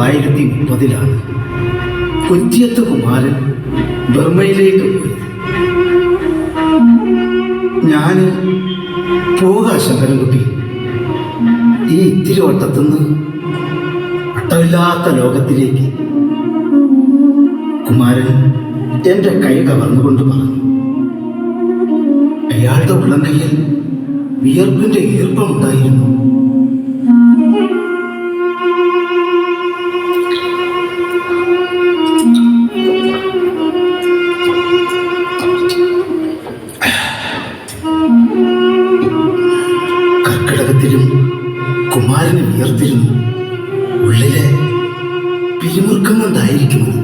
1930 കുറ്റിയത്ത് കുമാരൻ ബർമ്മയിലേക്ക് പോയി. ഞാൻ പോകാ ശങ്കരൻകുട്ടി, ഈ ഇത്തിരി വട്ടത്തുനിന്ന് വട്ടമില്ലാത്ത ലോകത്തിലേക്ക്. കുമാരൻ എൻ്റെ കൈ കവർന്നുകൊണ്ട് പറഞ്ഞു. അയാളുടെ ഉള്ളംകൈയിൽ വിയർപ്പിന്റെ ഈർപ്പമുണ്ടായിരുന്നു. കർക്കിടകത്തിലും കുമാരന് വിയർത്തിരുന്നു. ഉള്ളിലെ പിരിമുറുക്കം കൊണ്ടായിരിക്കുന്നത്.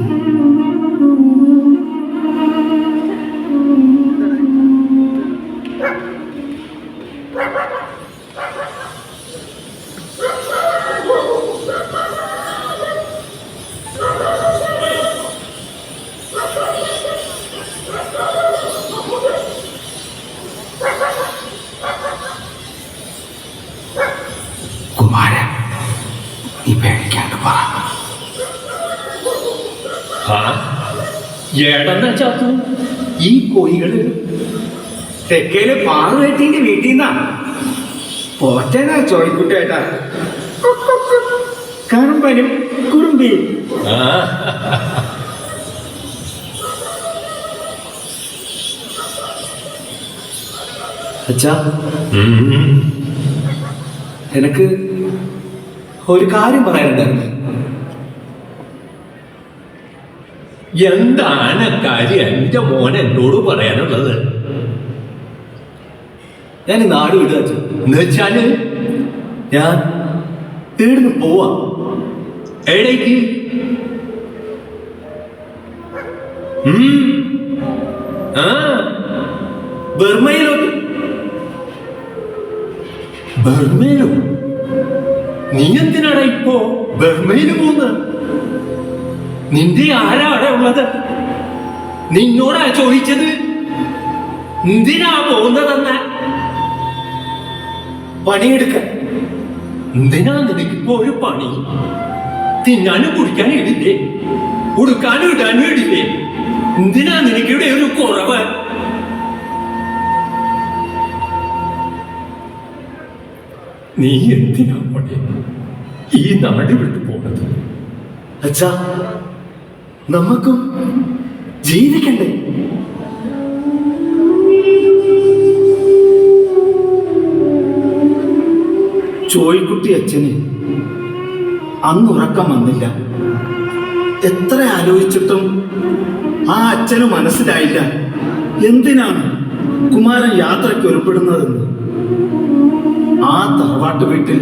കുമാരൻ, നീ പേടിക്കാണ്ട് പറ. ഏടെന്നാ ചാത്തു ഈ കോഴികള്? തെക്കേല് പാറുവേട്ടിന്റെ വീട്ടിൽ നിന്നാ. പോറ്റനാ ചോയ്ക്കുട്ടേട്ടാ. കറുമ്പനും കുറുമ്പി. അച്ഛാ, എനിക്ക് ഒരു കാര്യം പറയാനുണ്ടായിരുന്നു. എന്താണ് കാര്യം എന്റെ മോൻ എന്നോട് പറയാനുള്ളത്? ഞാൻ ഈ നാട് വിടുക അച്ഛാ. എന്നുവെച്ചാല് ഞാൻ ഇവിടുന്ന് പോവാ. എവിടേക്ക്? ബർമ്മയിലോട്ട്. ബർമയിലോ? നീ എന്തിനാടാ ഇപ്പോ ബർമയില് പോകുന്നത്? നിന്റെ ആരാ അവിടെ ഉള്ളത്? നിന്നോടാ ചോദിച്ചത് എന്തിനാ പോകുന്നതെന്ന? പണിയെടുക്കാൻ. എന്തിനാ നിനക്കിപ്പോ ഒരു പണി? തിന്നാനും കുടിക്കാനും ഇടില്ലേ? ഉടുക്കാനും ഇടാനും ഇടില്ലേ? എന്തിനാ നിനക്കിവിടെ ഒരു കുറവ്? നീ എന്തിനാ മോനെ ഈ നാട് വിട്ടു പോണത്? അച്ഛാ, നമുക്കും ജീവിക്കണ്ടേ? ചോയ്ക്കുട്ടി അച്ഛന് അന്ന് ഉറക്കം വന്നില്ല. എത്ര ആലോചിച്ചിട്ടും ആ അച്ഛന് മനസ്സിലായില്ല എന്തിനാണ് കുമാരൻ യാത്രയ്ക്ക് ഒരുപ്പെടുന്നതെന്ന്. ആ തറവാട്ട് വീട്ടിൽ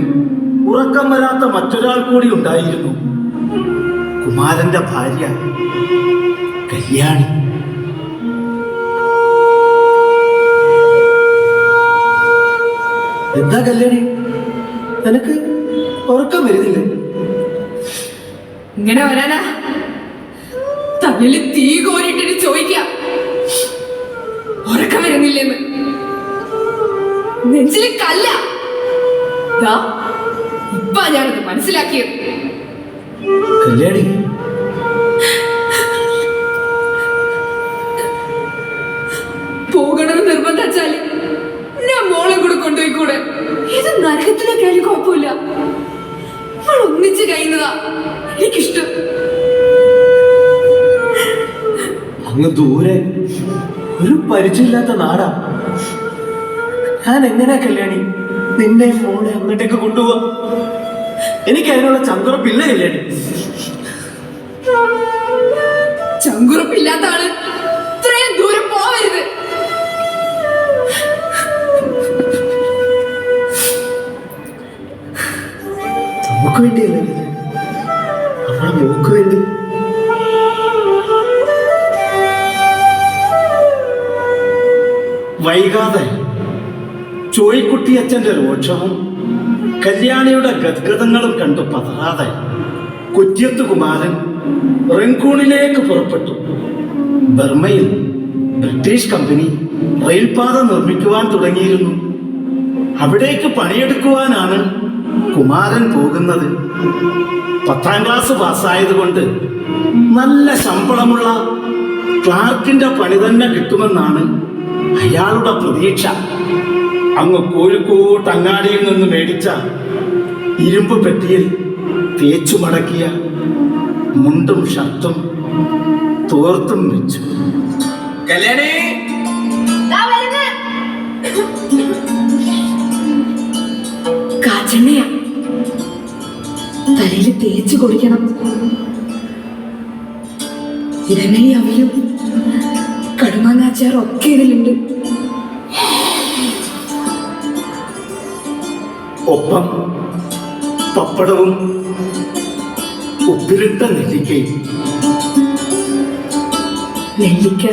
ഉറക്കം വരാത്ത മറ്റൊരാൾ കൂടി ഉണ്ടായിരുന്നു. കുമാരന്റെ ഭാര്യ കല്യാണി. എന്താ കല്യാണി, നിനക്ക് ഉറക്കം വരുന്നില്ലേ? ഇങ്ങനെ വരാനാ? തമ്മില് തീ കോരിട്ടിട്ട് ചോദിക്കാം ഉറക്കം വരുന്നില്ലെന്ന്. നെഞ്ചില് കല്ല. ഇപ്പൊ ഞാനത് മനസ്സിലാക്കിയത്. കല്യാണി, പോകണമെന്ന് നിർബന്ധം വെച്ചാല് ഞാൻ മോളെ കൂടെ കൊണ്ടുപോയിക്കൂടെ? ഏത് നരകത്തിലേക്കായാലും കുഴപ്പമില്ല. നമ്മൾ ഒന്നിച്ച് കഴിയുന്നതാ എനിക്കിഷ്ടം. അങ്ങ് ദൂരെ ഒരു പരിചയമില്ലാത്ത നാടാ. ഞാൻ എങ്ങനെയാ കല്യാണി നിന്നെ മോളെ അങ്ങോട്ടേക്ക് കൊണ്ടുപോവാ? എനിക്ക് അതിനുള്ള ചങ്കുറപ്പില്ല കല്യാണി. ചങ്കുറപ്പില്ലാത്ത ആള് ഇത്രയും ദൂരം പോവരുത്. നമുക്ക് വേണ്ടിയല്ലേ, നമ്മളെ മോക്ക് വേണ്ടി. വൈകാതെ ചോയ്ക്കുട്ടി അച്ഛന്റെ രോക്ഷവും കല്യാണിയുടെ ഗദ്ഗതങ്ങളും കണ്ടു പതറാതെ കുറ്റിയത്ത് കുമാരൻ റങ്കൂണിലേക്ക് പുറപ്പെട്ടു. ബർമ്മയിൽ ബ്രിട്ടീഷ് കമ്പനി റെയിൽപാത നിർമ്മിക്കുവാൻ തുടങ്ങിയിരുന്നു. അവിടേക്ക് പണിയെടുക്കുവാനാണ് കുമാരൻ പോകുന്നത് 10ാം ക്ലാസ് പാസ്സായതുകൊണ്ട് നല്ല ശമ്പളമുള്ള ക്ലാർക്കിന്റെ പണി തന്നെ കിട്ടുമെന്നാണ് അയാളുടെ പ്രതീക്ഷ. അങ്ങ് കോഴിക്കോട്ട് അങ്ങാടിയിൽ നിന്ന് മേടിച്ച ഇരുമ്പ് പെട്ടിയിൽ തേച്ചു മടക്കിയ മുണ്ടും ഷർട്ടും തോർത്തും വെച്ചു. കല്യാണി കാച്ചെണ്ണയാ, തലയിൽ തേച്ചു കൊടുക്കണം. ഇരങ്ങലി അവലും കടുമാങ്ങാച്ചാറും ഒക്കെ ഇതിലുണ്ട്. ഒപ്പം പപ്പടവും ഉപ്പിലിട്ട നെല്ലിക്കയും. നെല്ലിക്ക